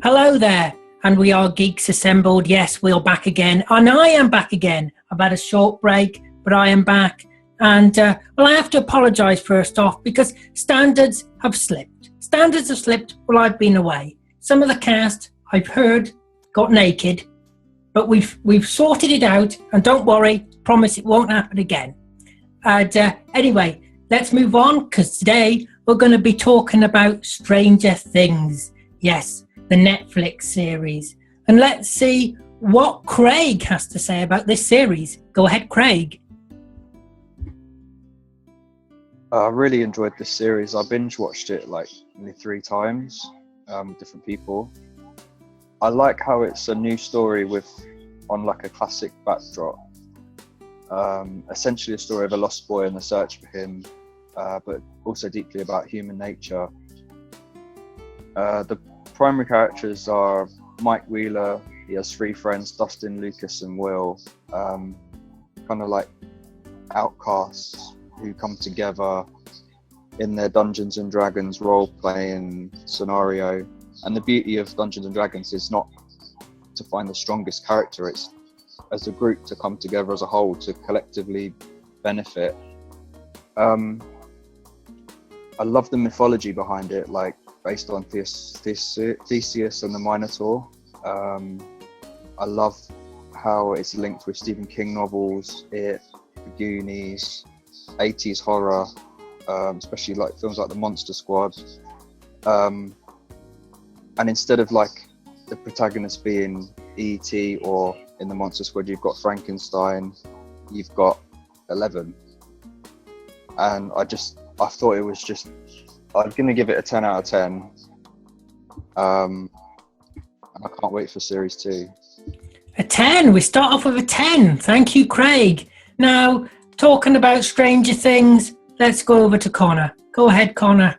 Hello there, and we are Geeks Assembled. Yes, we're back again, and I am back again. I've had a short break, but I am back. And, well, I have to apologise first off because standards have slipped. Standards have slipped while I've been away. Some of the cast, I've heard, got naked, but we've sorted it out, and don't worry, promise it won't happen again. And anyway, let's move on, because today we're going to be talking about Stranger Things. Yes, the Netflix series. And let's see what Craig has to say about this series. Go ahead, Craig. I really enjoyed this series. I binge watched it like nearly 3 times, different people. I like how it's a new story on like a classic backdrop. Essentially a story of a lost boy and the search for him, but also deeply about human nature. The primary characters are Mike Wheeler. He has 3 friends, Dustin, Lucas and Will, kind of like outcasts who come together in their Dungeons and Dragons role-playing scenario. And the beauty of Dungeons and Dragons is not to find the strongest character, it's as a group to come together as a whole to collectively benefit. I love the mythology behind it, like based on Theseus and the Minotaur. I love how it's linked with Stephen King novels, The Goonies, 80s horror, especially like films like The Monster Squad. And instead of like the protagonist being E.T. or in The Monster Squad, you've got Frankenstein, you've got Eleven. And I thought it was just, I'm going to give it a 10 out of 10. And I can't wait for series 2. A 10. We start off with a 10. Thank you, Craig. Now, talking about Stranger Things, let's go over to Connor. Go ahead, Connor.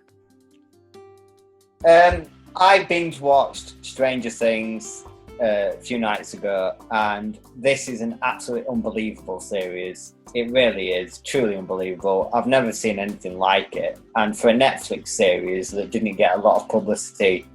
I binge watched Stranger Things a few nights ago, and this is an absolutely unbelievable series. It really is, truly unbelievable. I've never seen anything like it. And for a Netflix series that didn't get a lot of publicity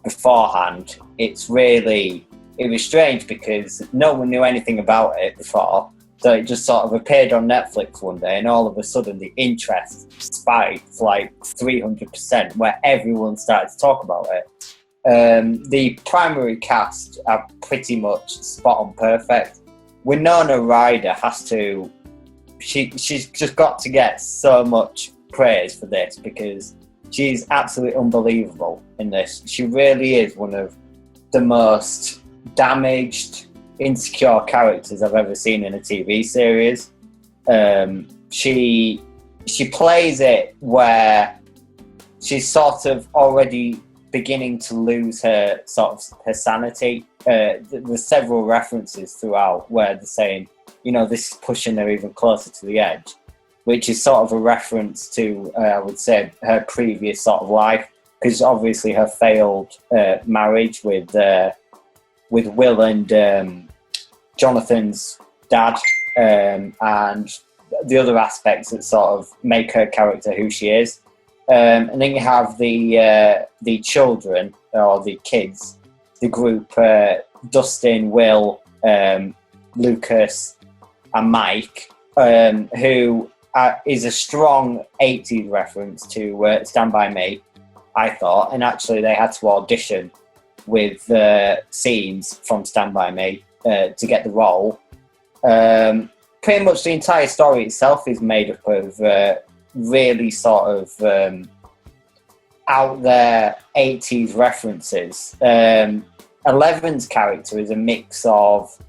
beforehand, it was strange because no one knew anything about it before. So it just sort of appeared on Netflix one day, and all of a sudden the interest spiked like 300%, where everyone started to talk about it. The primary cast are pretty much spot on perfect. Winona Ryder she's just got to get so much praise for this because she's absolutely unbelievable in this. She really is one of the most damaged, insecure characters I've ever seen in a TV series. She plays it where she's sort of already beginning to lose her sanity. There's several references throughout where they're saying, this is pushing her even closer to the edge, which is sort of a reference to, I would say, her previous sort of life, because obviously her failed marriage with Will and Jonathan's dad, and the other aspects that sort of make her character who she is. And then you have the children, or the kids, the group, Dustin, Will, Lucas and Mike, who is a strong 80s reference to Stand By Me, I thought. And actually they had to audition with scenes from Stand By Me to get the role. Pretty much the entire story itself is made up of really sort of out there 80s references. Eleven's character is a mix of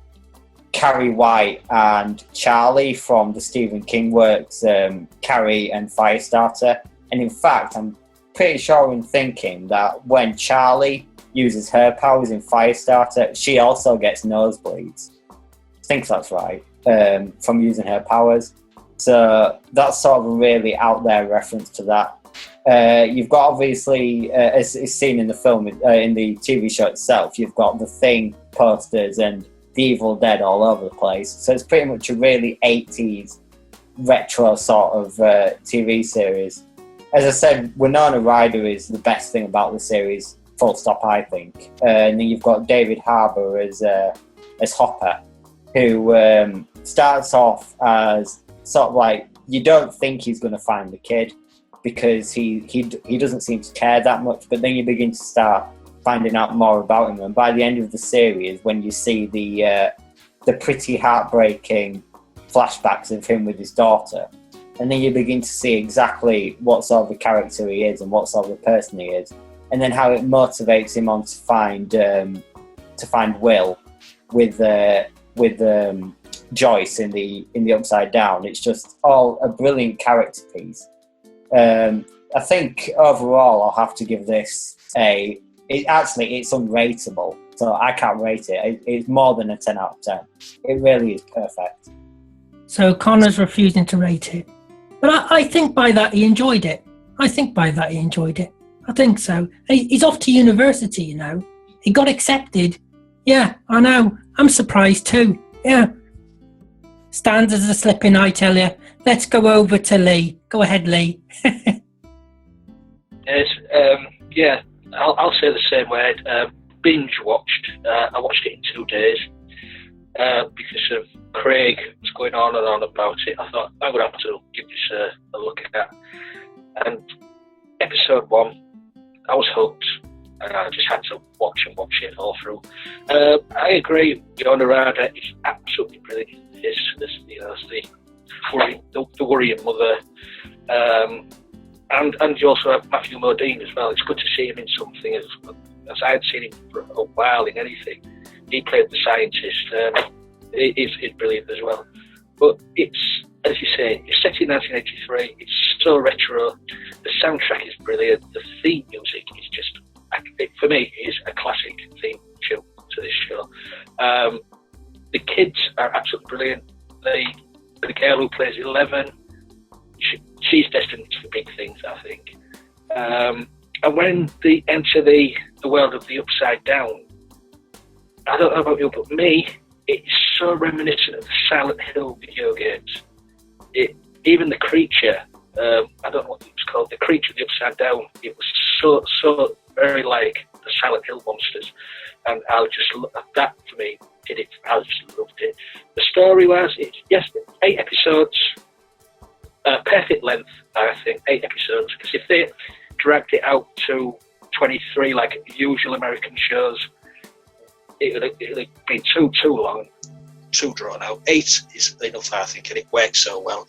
Carrie White and Charlie from the Stephen King works, Carrie and Firestarter. And in fact, I'm pretty sure in thinking that when Charlie uses her powers in Firestarter, she also gets nosebleeds. I think that's right, from using her powers. So that's sort of a really out there reference to that. You've got obviously, as is seen in the film, in the TV show itself, you've got the Thing posters and the Evil Dead all over the place. So it's pretty much a really 80s retro sort of TV series. As I said, Winona Ryder is the best thing about the series. full stop, I think. And then you've got David Harbour as Hopper, who starts off as sort of like, you don't think he's going to find the kid because he doesn't seem to care that much, but then you begin to start finding out more about him, and by the end of the series, when you see the pretty heartbreaking flashbacks of him with his daughter, and then you begin to see exactly what sort of a character he is and what sort of a person he is, and then how it motivates him on to find Will with Joyce in the Upside Down. It's just all a brilliant character piece. I think overall I'll have to give this it's unrateable, so I can't rate it. It's more than a 10 out of 10. It really is perfect. So Connor's refusing to rate it. But I think by that he enjoyed it. I think so. He's off to university, you know. He got accepted. Yeah, I know. I'm surprised too. Yeah. Stands as a slipping, I tell you. Let's go over to Lee. Go ahead, Lee. Yes, yeah, I'll say the same word. Binge watched. I watched it in 2 days because of Craig was going on and on about it. I thought I would have to give this a look at. And episode 1, I was hooked, and I just had to watch it all through. I agree. Narada is absolutely brilliant. The worrying mother, and you also have Matthew Modine as well. It's good to see him in something as I had seen him for a while in anything. He played the scientist. It's brilliant as well. But it's, as you say, it's set in 1983. It's so retro. The soundtrack is brilliant. The theme music is just, for me, is a classic theme tune to this show. The kids are absolutely brilliant. The girl who plays 11, she's destined for big things, I think. And when they enter the world of the Upside Down, I don't know about you, but me, it's so reminiscent of the Silent Hill video games. Even the creature, I don't know what it was called, the creature of the Upside Down, it was so very like the Silent Hill monsters. And that for me did it. I just loved it. The story was, it's 8 episodes, perfect length, I think, 8 episodes. Because if they dragged it out to 23 like usual American shows, it would be too long, too drawn out. 8 is enough, I think, and it works so well.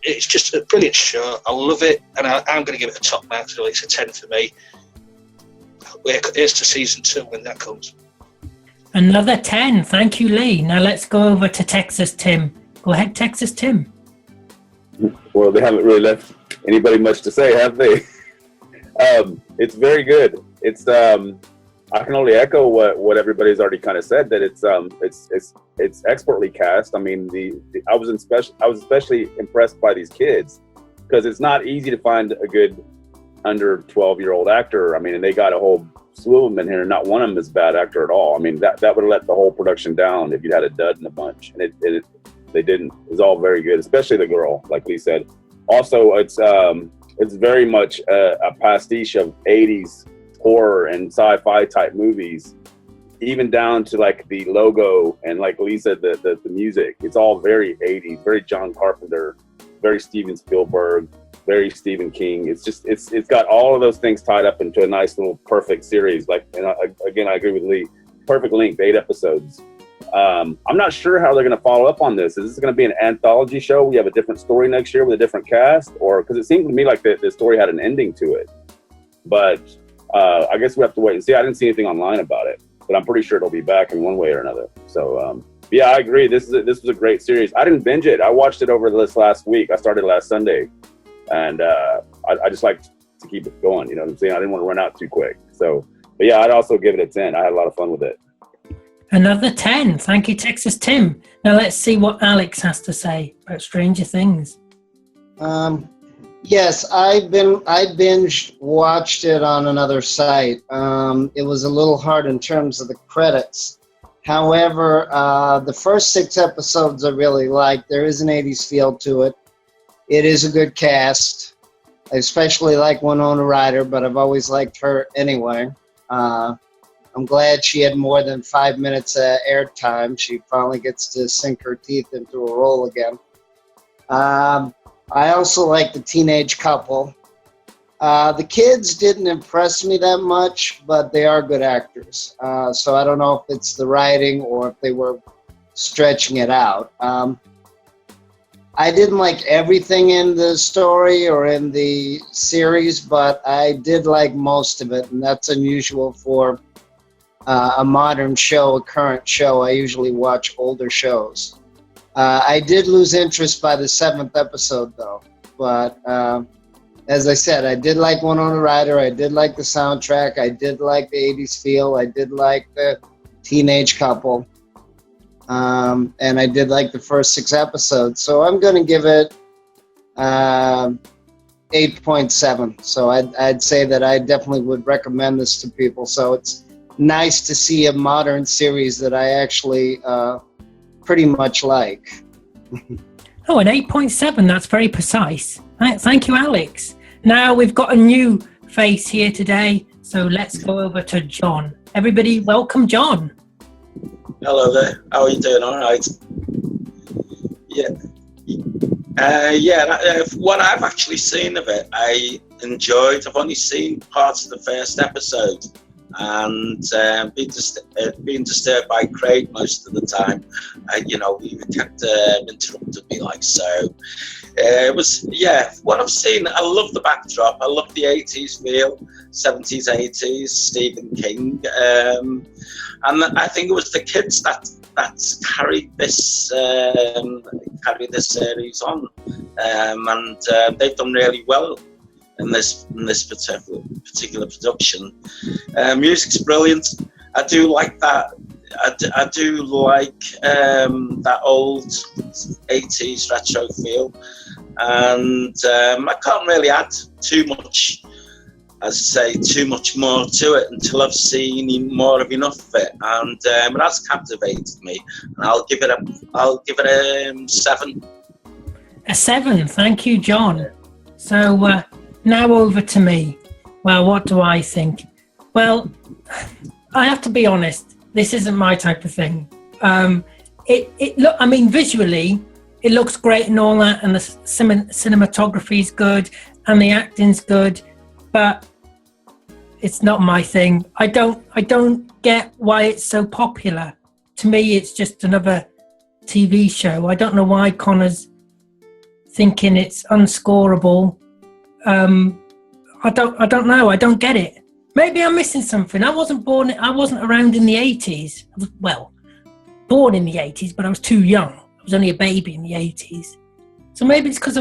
It's just a brilliant show. I love it, and I'm going to give it a top mark, so it's a 10 for me. Here's to season 2 when that comes. Another 10. Thank you, Lee. Now let's go over to Texas Tim. Go ahead, Texas Tim. Well, they haven't really left anybody much to say, have they? It's very good. It's I can only echo what everybody's already kind of said, that it's expertly cast. I mean, I was especially impressed by these kids, because it's not easy to find a good under 12-year-old actor. I mean, and they got a whole slew of them in here, and not one of them is a bad actor at all. I mean, that would have let the whole production down if you had a dud in a bunch, and they didn't. It was all very good, especially the girl, like Lee said. Also, it's very much a pastiche of 80s horror and sci-fi type movies, even down to like the logo and, like Lee said, the music. It's all very 80s, very John Carpenter, very Steven Spielberg, very Stephen King. It's got all of those things tied up into a nice little perfect series. Like, and again, I agree with Lee. Perfect length, 8 episodes. I'm not sure how they're going to follow up on this. Is this going to be an anthology show? We have a different story next year with a different cast, or because it seemed to me like the story had an ending to it. But I guess we have to wait and see. I didn't see anything online about it, but I'm pretty sure it'll be back in one way or another. So yeah, I agree. This was a great series. I didn't binge it. I watched it over this last week. I started last Sunday, and I just like to keep it going. You know what I'm saying? I didn't want to run out too quick. So, but yeah, I'd also give it a 10. I had a lot of fun with it. Another 10. Thank you, Texas Tim. Now let's see what Alex has to say about Stranger Things. Yes, I binge watched it on another site. It was a little hard in terms of the credits. However, the first 6 episodes I really liked. There is an 80s feel to it. It is a good cast. I especially like Winona Ryder, but I've always liked her anyway. I'm glad she had more than 5 minutes airtime. She finally gets to sink her teeth into a role again. I also like the teenage couple. The kids didn't impress me that much, but they are good actors. So I don't know if it's the writing or if they were stretching it out. I didn't like everything in the story or in the series, but I did like most of it, and that's unusual for a modern show, a current show. I usually watch older shows. I did lose interest by the 7th episode, though. But as I said, I did like Winona Ryder. I did like the soundtrack. I did like the 80s feel. I did like the teenage couple. And I did like the first 6 episodes. So I'm going to give it 8.7. So I'd say that I definitely would recommend this to people. So it's nice to see a modern series that I actually pretty much like. Oh, an 8.7. That's very precise. Thank you, Alex. Now we've got a new face here today. So let's go over to John. Everybody, welcome John. Hello there. How are you doing? All right. Yeah. What I've actually seen of it, I enjoyed. I've only seen parts of the first episode, and being disturbed by Craig most of the time. He kept interrupting me like so. It was, what I've seen, I love the backdrop. I love the 80s feel, 70s, 80s, Stephen King. And I think it was the kids that carried this series on. And they've done really well in this particular production. Music's brilliant. I do like that. I do like that old 80s retro feel, and I can't really add too much, too much more to it until I've seen more of enough of it, and it has captivated me, and I'll give it a 7. A 7. Thank you, John. So now over to me. Well, what do I think? Well, I have to be honest. This isn't my type of thing. Visually, it looks great and all that, and the cinematography is good, and the acting's good, but it's not my thing. I don't get why it's so popular. To me, it's just another TV show. I don't know why Connor's thinking it's unscorable. I don't know. I don't get it. Maybe I'm missing something. I wasn't around in the 80s. I was, born in the 80s, but I was too young. I was only a baby in the 80s. So maybe it's because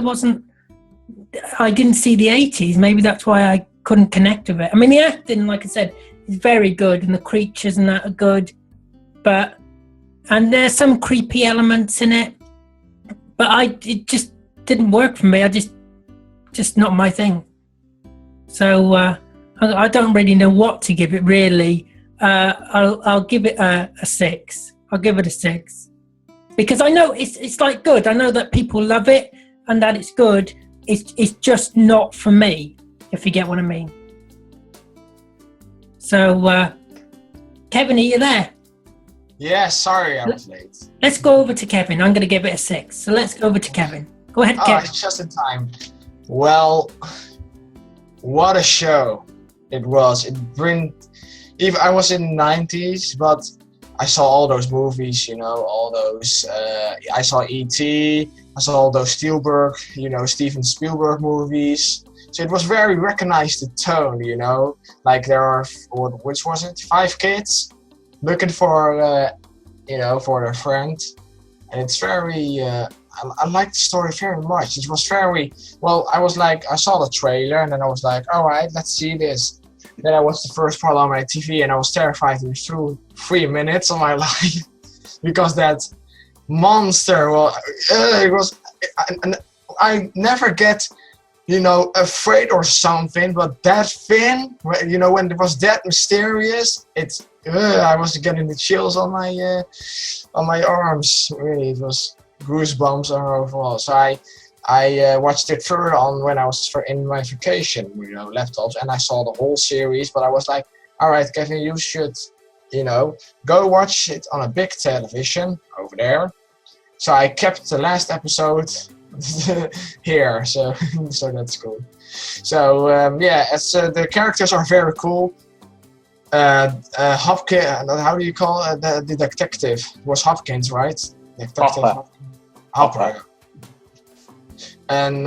I didn't see the 80s. Maybe that's why I couldn't connect with it. I mean, the acting, like I said, is very good, and the creatures and that are good. And there's some creepy elements in it. But it just didn't work for me. Just not my thing. So I don't really know what to give it, really. I'll give it a 6. I'll give it a 6. Because I know it's like good. I know that people love it and that it's good. It's just not for me, if you get what I mean. So, Kevin, are you there? Yeah, sorry I was late. Let's go over to Kevin. I'm going to give it a 6. So let's go over to Kevin. Go ahead, Kevin. It's just in time. Well, what a show it was. Even I was in the 90s, but I saw all those movies, all those, I saw E.T., I saw all those Spielberg, Steven Spielberg movies. So it was very recognized the tone, like there are, which was it, 5 kids looking for, for their friend. And it's very, I liked the story very much. It was very, I was like, I saw the trailer and then I was like, all right, let's see this. Then I watched the first part on my TV and I was terrified through 3 minutes of my life because that monster, it was, I never get, afraid or something, but that thing, when it was that mysterious, I was getting the chills on my arms. Really, it was goosebumps all overall. So I watched it further on when I was in my vacation, laptops, and I saw the whole series. But I was like, all right, Kevin, you should, go watch it on a big television over there. So I kept the last episode here, so that's cool. So the characters are very cool. Hopkins, how do you call it? The detective? It was Hopkins, right? Detective Hopper. And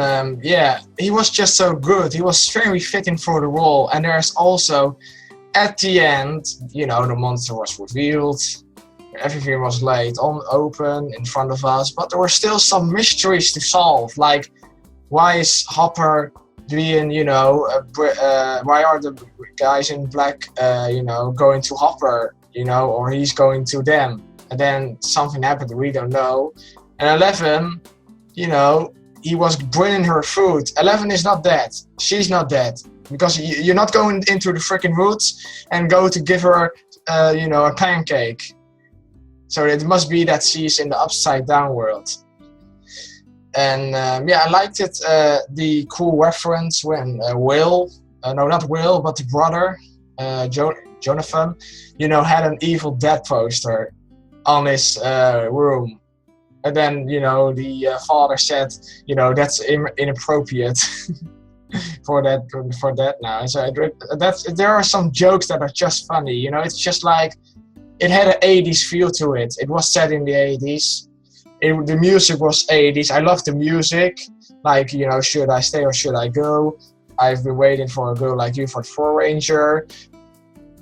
he was just so good. He was very fitting for the role. And there's also, at the end, the monster was revealed. Everything was laid open in front of us, but there were still some mysteries to solve. Like, why is Hopper being, why are the guys in black, going to Hopper, or he's going to them? And then something happened, we don't know. And 11, he was bringing her food. 11 is not dead. She's not dead. Because you're not going into the freaking woods and go to give her, a pancake. So it must be that she's in the upside down world. And I liked it, the cool reference when not Will, but the brother, Jonathan, had an Evil Dead poster on his room. And then, the father said, that's inappropriate for that now. So there are some jokes that are just funny, it's just like, it had an 80s feel to it. It was set in the 80s. The music was 80s. I love the music. Like, should I stay or should I go? I've been waiting for a girl like you for the 4Ranger.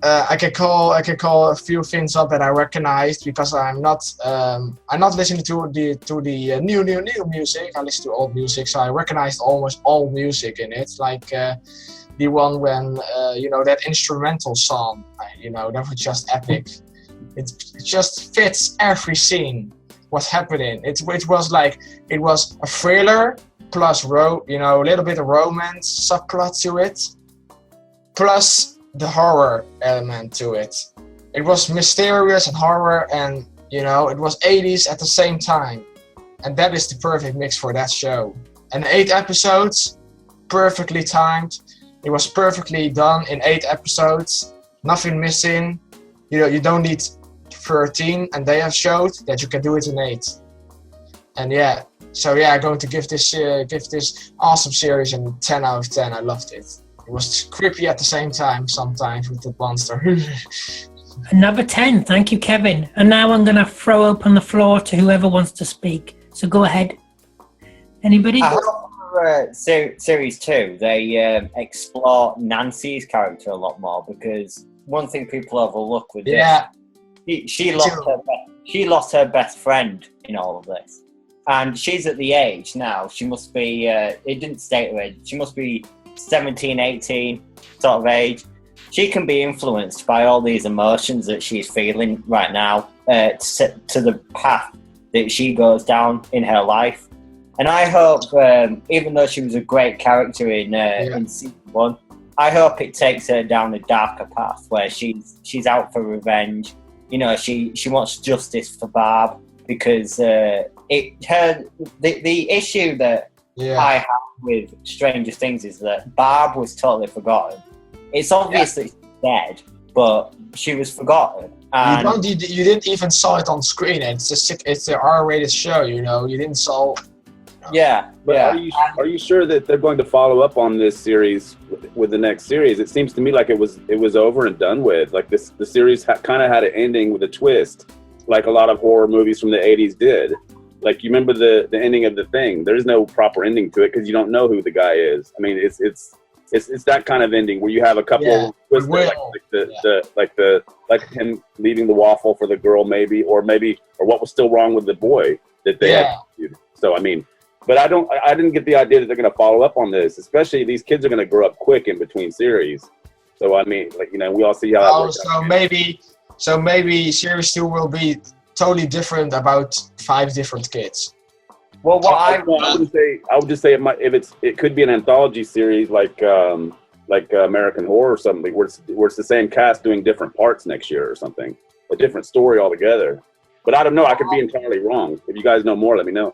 I can call a few things up that I recognized because I'm not listening to the new music. I listen to old music, so I recognized almost all music in it. Like the one when that instrumental song. That was just epic. It just fits every scene. What's happening? It was a thriller plus a little bit of romance subplot to it, plus the horror element to it. It was mysterious and horror, and it was 80s at the same time, and that is the perfect mix for that show. And 8 episodes, perfectly timed. It was perfectly done in 8 episodes, nothing missing. You don't need 13, and they have showed that you can do it in 8. And I'm going to give this awesome series a 10 out of 10. I loved it. It was creepy at the same time sometimes with the monster. Another 10. Thank you, Kevin. And now I'm going to throw open the floor to whoever wants to speak. So go ahead. Anybody? Series 2, they explore Nancy's character a lot more, because one thing people overlook with this, she lost her best friend in all of this. And she's at the age now, she must be, it didn't state her age, she must be 17, 18 sort of age. She can be influenced by all these emotions that she's feeling right now to the path that she goes down in her life. And I hope, even though she was a great character in season 1, I hope it takes her down a darker path where she's out for revenge. She wants justice for Barb, because the issue that I have with Stranger Things is that Barb was totally forgotten. It's obvious that she's dead, but she was forgotten. And you didn't even saw it on screen. It's an R-rated show. You didn't saw. But are you sure that they're going to follow up on this series with the next series? It seems to me like it was over and done with. Like the series kind of had an ending with a twist, like a lot of horror movies from the 80s did. Like, you remember the ending of The Thing? There's no proper ending to it because you don't know who the guy is. I mean, it's that kind of ending where you have a couple twists, like him leaving the waffle for the girl, maybe, or what was still wrong with the boy that they had. So I mean. But I didn't get the idea that they're going to follow up on this, especially these kids are going to grow up quick in between series. So, I mean, we all see how that works out. So maybe series 2 will be totally different about 5 different kids. Well, I would just say it could be an anthology series like American Horror or something, where it's the same cast doing different parts next year or something, a different story altogether. But I don't know. I could be entirely wrong. If you guys know more, let me know.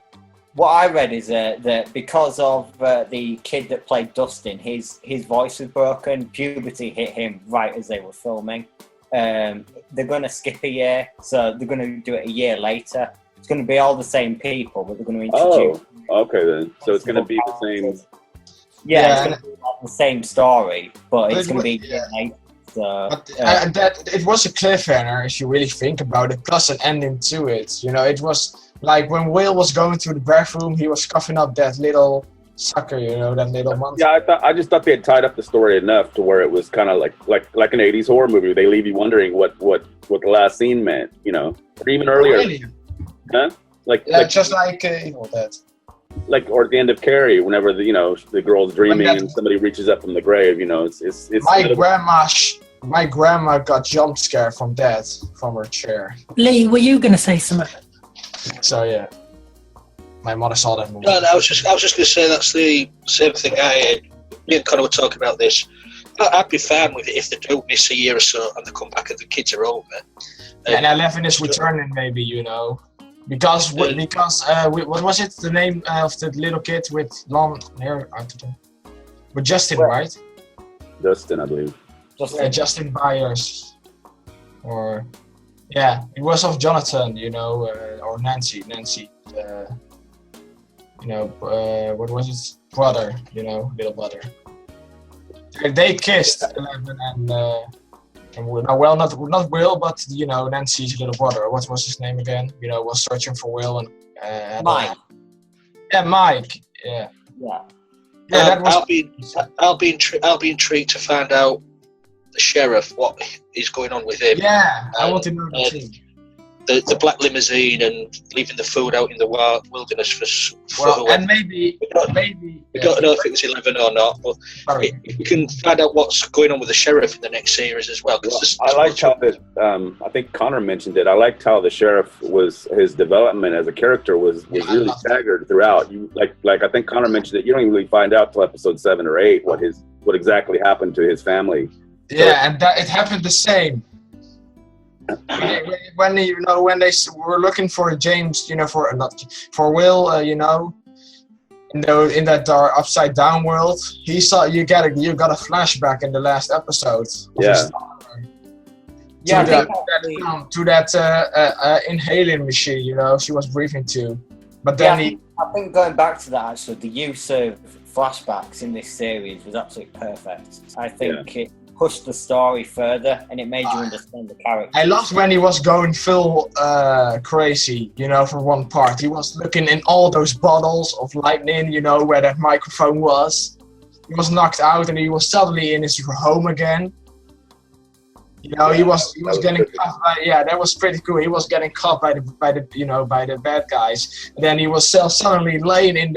what I read is that because of the kid that played Dustin, his voice was broken. Puberty hit him right as they were filming. They're going to skip a year, so they're going to do it a year later. It's going to be all the same people, but they're going to introduce. Oh, okay then. So it's going to be the same. Yeah, it's going to be the same story, but it's going to be a year later. So, that it was a cliffhanger if you really think about it, plus an ending to it. You know, it was like when Will was going to the bathroom, he was coughing up that little sucker, you know, that little monster. Yeah, I just thought they had tied up the story enough to where it was kind of like an 80s horror movie. They leave you wondering what the last scene meant, you know, or even earlier. Really? Huh? Just like that. Like, or at the end of Carrie, whenever the girl's dreaming and somebody reaches up from the grave, you know, it's my grandma got jump scared from her chair. Lee, were you going to say something? So yeah, my mother saw that movie. No, I was just going to say that's the same thing. Me and Connor were talking about this. I'd be fine with it if they do miss a year or so and they come back and the kids are older. And 11 is returning, maybe, you know. Because what was it? The name of the little kid with long hair? With Justin, right? Dustin, I believe. Justin Byers, or it was of Jonathan, you know, or Nancy. You know, what was his brother? You know, little brother. They kissed 11 and well, not Will, but you know, Nancy's little brother. What was his name again? You know, was searching for Will and Mike. Yeah, Mike. Yeah. Yeah. That was. I'll be intrigued to find out the sheriff, what is going on with him. Yeah, I want to know the scene. The black limousine and leaving the food out in the wilderness for and maybe we don't know if it was 11 or not, but if we can find out what's going on with the sheriff in the next series as well. I liked how that. I think Connor mentioned it. I liked how the sheriff his development as a character was really staggered throughout. You like I think Connor mentioned it. You don't even really find out till episode 7 or 8 what exactly happened to his family. Yeah, and it happened the same. When they were looking for James, you know, for Will, you know, in that dark upside down world, he saw you got a flashback in the last episode. Yeah. To that inhaling machine, you know, she was breathing to. But then I think going back to that, actually, the use of flashbacks in this series was absolutely perfect. I think it pushed the story further and it made you understand the character. I loved when he was going full crazy, you know, for one part. He was looking in all those bottles of lightning, you know, where that microphone was. He was knocked out and he was suddenly in his home again. You know, he was getting caught by, that was pretty cool. He was getting caught by the bad guys. And then he was suddenly laying in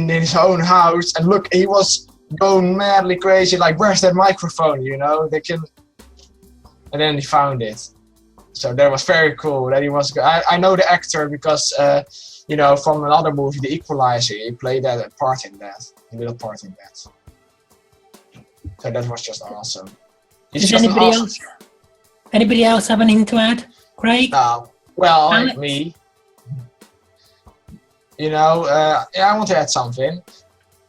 his own house, and look, he was going madly crazy, like, where's that microphone, you know, and then he found it. So that was very cool that he was. I know the actor because you know, from another movie, The Equalizer, he played a little part in that. So that was just awesome. Does anybody else have anything to add? Craig? Well, Alex? like me, you know, I want to add something.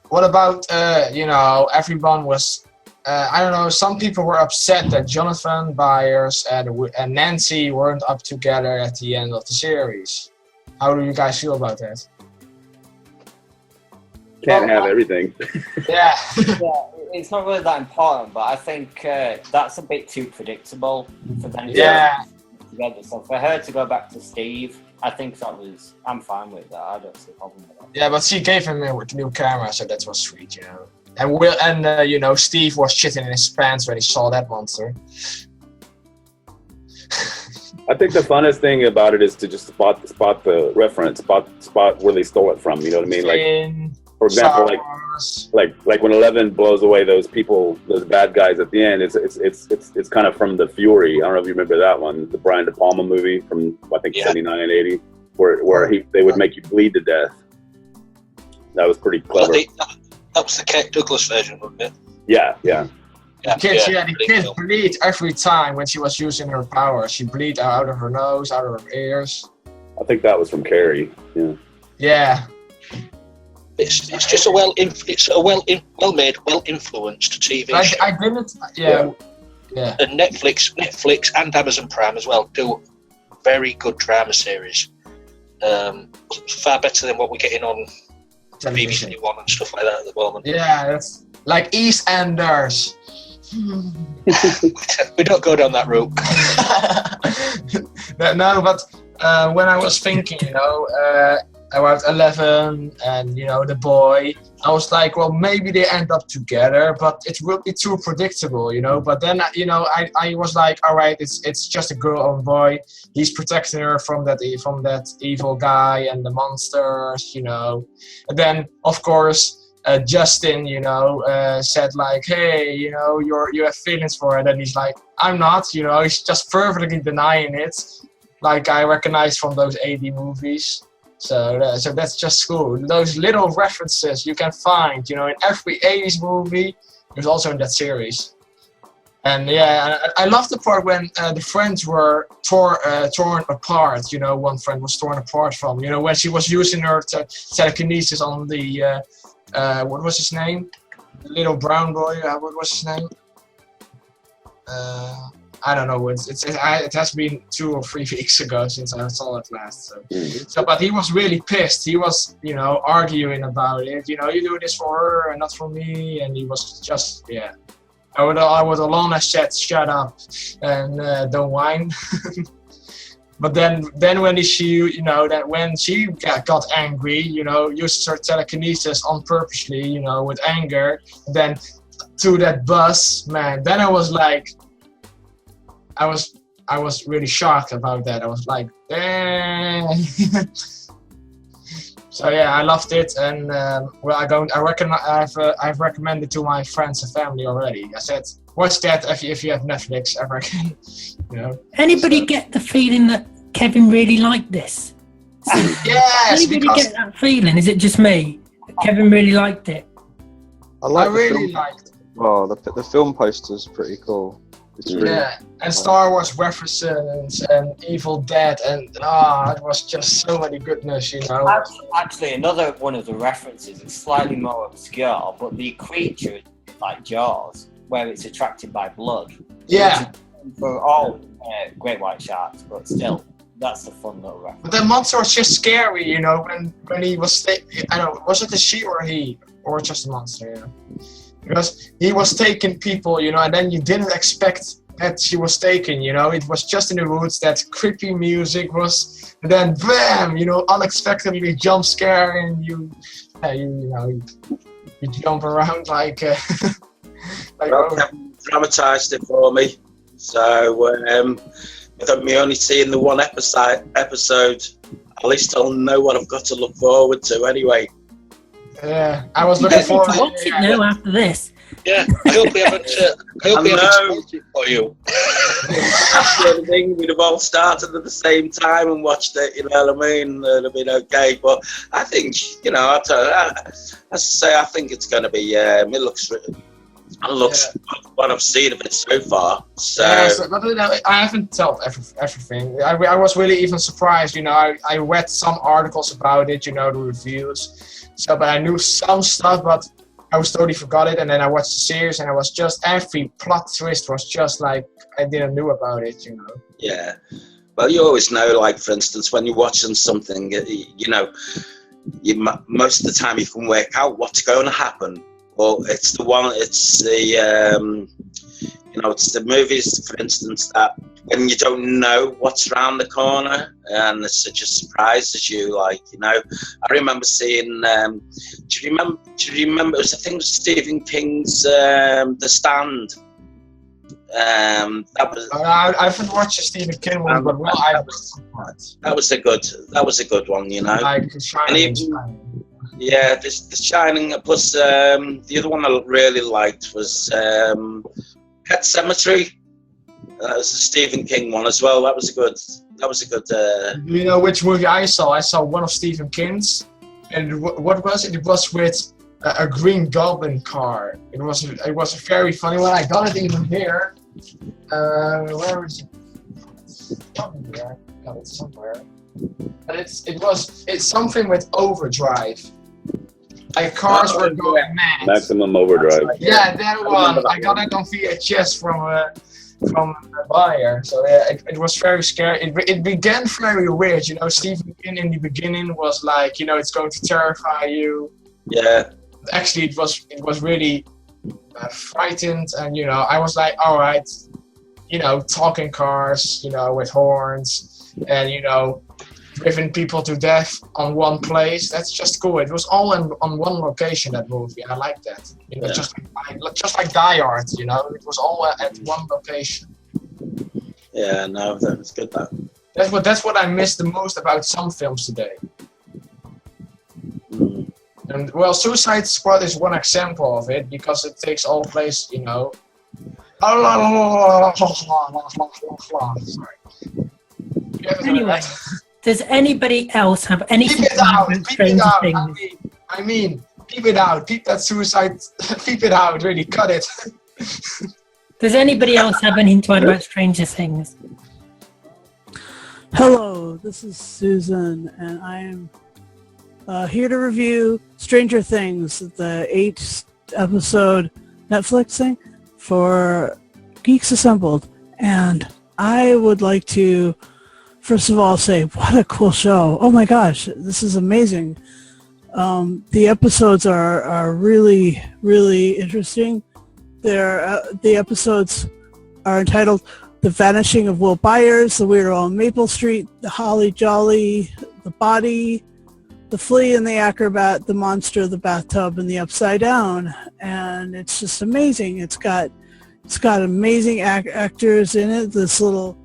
What about, you know, everyone was, I don't know, some people were upset that Jonathan Byers and Nancy weren't up together at the end of the series. How do you guys feel about that? Can't have everything. Yeah. It's not really that important, but I think that's a bit too predictable for them to put together. So for her to go back to Steve, I think I'm fine with that. I don't see a problem with that. Yeah, but she gave him a new camera, so that was sweet, you know. And you know, Steve was shitting in his pants when he saw that monster. I think the funnest thing about it is to just spot the reference, spot where they stole it from. You know what I mean? Like, for example, like when 11 blows away those people, those bad guys at the end. It's kind of from The Fury. I don't know if you remember that one, the Brian De Palma movie from I think 79 and 80, where they would make you bleed to death. That was pretty clever. That was the Kate Douglas version, wasn't it? Yeah. The kids bleed every time when she was using her power. She bleed out of her nose, out of her ears. I think that was from Carrie. Yeah. Yeah. It's just a well made, well influenced TV show. I didn't. Yeah. And Netflix and Amazon Prime as well do very good drama series. Far better than what we're getting on Television. BBC One and stuff like that at the moment. Yeah, that's like EastEnders. We don't go down that route. No, but when I was thinking, about 11 and, the boy, I was like, well, maybe they end up together, but it will be too predictable, But then, I was like, all right, it's just a girl or boy. He's protecting her from that evil guy and the monsters, And then, of course, Justin, said like, hey, you have feelings for her. And then he's like, I'm not, he's just perfectly denying it. Like I recognize from those 80 movies. So that's just cool. Those little references you can find, in every 80s movie. There's also in that series. And yeah, I love the part when the friends were torn apart. One friend was torn apart from, when she was using her telekinesis on the, what was his name? The little brown boy, what was his name? I don't know. It has been 2 or 3 weeks ago since I saw it last. So, but he was really pissed. He was, arguing about it. You do this for her and not for me. And he was just, yeah. I would alone have said, shut up and don't whine. But then when she, that when she got angry, uses her telekinesis on purposely, with anger, then to that bus, man. Then I was like. I was really shocked about that. I was like, dang. So yeah, I loved it, and I've recommended to my friends and family already. I said, watch that if you have Netflix. I reckon. Anybody get the feeling that Kevin really liked this? Yes. Anybody get that feeling? Is it just me? Kevin really liked it. I really liked it. Oh, the film poster's pretty cool. Yeah, and Star Wars references and Evil Dead and it was just so many goodness, Actually, another one of the references is slightly more obscure, but the creature is like Jaws, where it's attracted by blood. Yeah. For all great white sharks, but still, that's a fun little reference. But the monster was just scary, when he was I don't know, was it a she or a he? Or just a monster, Because he was taking people, and then you didn't expect that she was taken, It was just in the woods, that creepy music was, and then bam, unexpectedly jump scare, and you jump around like. Kevin dramatised it for me, so without me only seeing the one episode, at least I'll know what I've got to look forward to anyway. Yeah, I was looking forward to watch it now after this. Yeah, I hope we haven't spoiled it for you. That's the only thing. We'd have all started at the same time and watched it, you know what I mean? It'd have been okay. But I think, as I say, I think it's going to be, it looks what I've seen of it so far. So, but I haven't told everything. I was really even surprised, I read some articles about it, the reviews. So, but I knew some stuff, but I was totally forgot it. And then I watched the series, and I was just, every plot twist was just like, I didn't know about it, Yeah. Well, you always know, like, for instance, when you're watching something, most of the time you can work out what's going to happen. Well, it's the movies, for instance, that when you don't know what's around the corner and it just surprises you, I remember seeing, do you remember, it was, I think it was Stephen King's The Stand. That was. I haven't watched a Stephen King one, but that was a good one, Like Shining. Yeah, The Shining. Plus, the other one I really liked was Pet Sematary. That was a Stephen King one as well. That was a good. You know which movie I saw? I saw one of Stephen King's, and what was it? It was with a Green Goblin car. It was a very funny one. I got it even here. Where is it? I got it somewhere. But it's something with overdrive. Like cars were going mad. Maximum Overdrive. Yeah, that one. I got it on VHS from the buyer. So yeah, it was very scary. It began very weird. You know, Stephen King in the beginning was like, you know, it's going to terrify you. Yeah. Actually, it was really frightened, and you know, I was like, all right, you know, talking cars, you know, with horns, and you know, driving people to death on one place. That's just cool. It was all on one location, that movie. I like that. You know, just like Die Hard. You know, it was all at one location. Yeah, no, that was good. That's what I miss the most about some films today. Mm. And well, Suicide Squad is one example of it because it takes all place, you know. Sorry. Anyway, does anybody else have anything Peep it out, about peep Stranger it out. Things? I mean, peep it out. Peep that suicide. Peep it out. Really, cut it. Does anybody else have anything to add about Stranger Things? Hello, this is Susan, and I am here to review Stranger Things, the 8-episode Netflix thing for Geeks Assembled. And I would like to, first of all, say, what a cool show. Oh my gosh, this is amazing. The episodes are really, really interesting. The episodes are entitled The Vanishing of Will Byers, The Weirdo on Maple Street, The Holly Jolly, The Body, The Flea and the Acrobat, The Monster, The Bathtub, and The Upside Down. And it's just amazing. It's got amazing actors in it. This little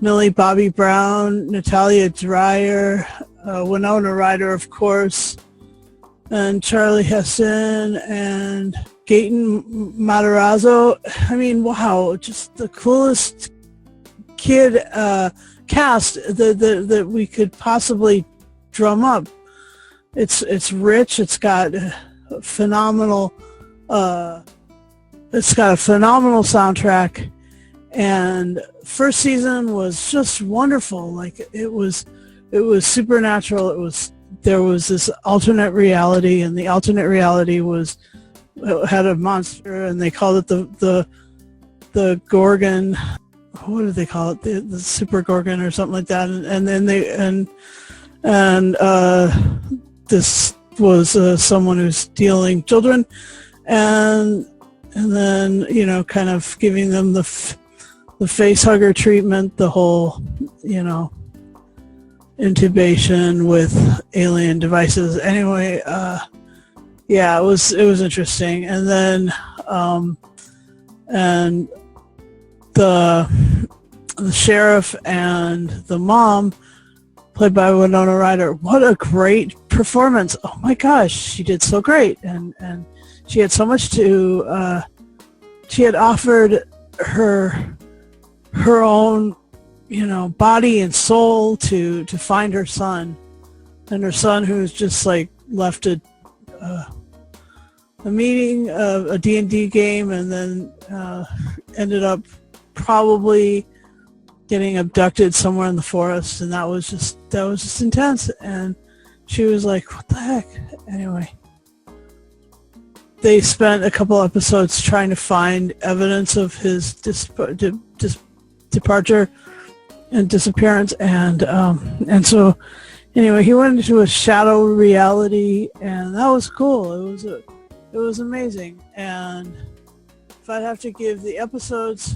Millie Bobby Brown, Natalia Dyer, Winona Ryder, of course, and Charlie Heston, and Gaten Matarazzo. I mean, wow, just the coolest kid cast that we could possibly drum up. It's rich. It's got a phenomenal soundtrack, and first season was just wonderful. Like it was supernatural. There was this alternate reality, and the alternate reality had a monster, and they called it the Gorgon. What did they call it? The Super Gorgon or something like that. And then this was someone who's stealing children, and then, you know, kind of giving them the face hugger treatment, the whole, you know, intubation with alien devices. Anyway, yeah, it was interesting. And then and the sheriff and the mom, played by Winona Ryder, what a great performance. Oh my gosh, she did so great. And she had so much to she had offered her own, you know, body and soul to find her son, and her son, who's just like left a meeting, a D&D game, and then ended up probably getting abducted somewhere in the forest, and that was just intense. And she was like, what the heck? Anyway, they spent a couple episodes trying to find evidence of his departure and disappearance, and so anyway, he went into a shadow reality, and that was cool. It was amazing. And if I'd have to give the episodes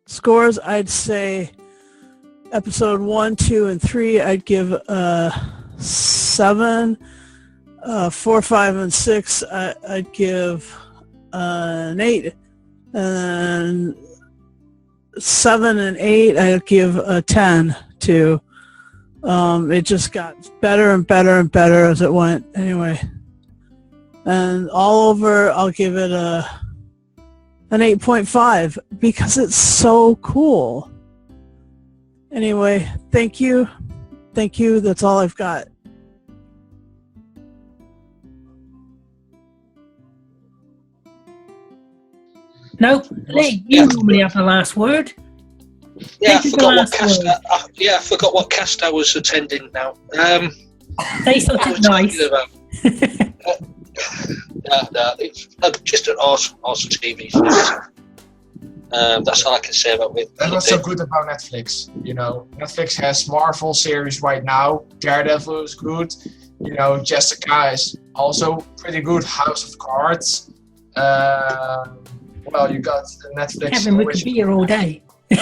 scores, I'd say episode 1, 2, and 3, I'd give 7. 4, 5, and 6, I'd give an 8. And 7 and 8, I'd give a 10 to. It just got better and better and better as it went. Anyway, and all over, I'll give it an 8.5 because it's so cool. Anyway, thank you. That's all I've got. No, Lee, you normally have the last word. Yeah, I Take the forgot what last cast. word. I forgot what cast I was attending now. Say What something was nice. talking about? No, it's just an awesome TV series. That's all I can say about it. That's what's so good about Netflix. You know, Netflix has Marvel series right now. Daredevil is good. You know, Jessica is also pretty good. House of Cards. Well, you got Netflix. Kevin, we could be here all day. Yeah,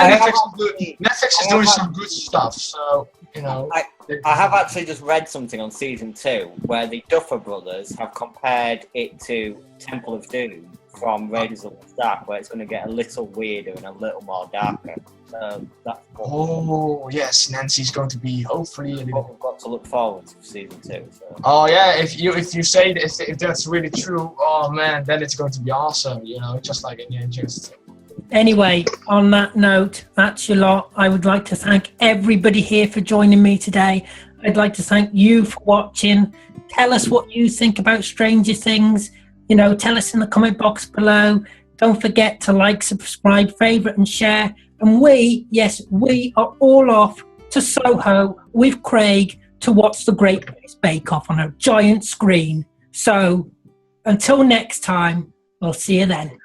Netflix is doing some good stuff. So, you know. I have actually just read something on season 2 where the Duffer Brothers have compared it to Temple of Doom from Raiders of the Ark, where it's going to get a little weirder and a little more darker. That's Oh yes, Nancy's going to be hopefully. what we've got to look forward to for season 2. So. Oh yeah, if you say if that's really true, oh man, then it's going to be awesome. You know, just like Indiana Jones. Anyway, on that note, that's your lot. I would like to thank everybody here for joining me today. I'd like to thank you for watching. Tell us what you think about Stranger Things. You know, tell us in the comment box below. Don't forget to like, subscribe, favourite and share. And we are all off to Soho with Craig to watch the Great British Bake Off on a giant screen. So until next time, we'll see you then.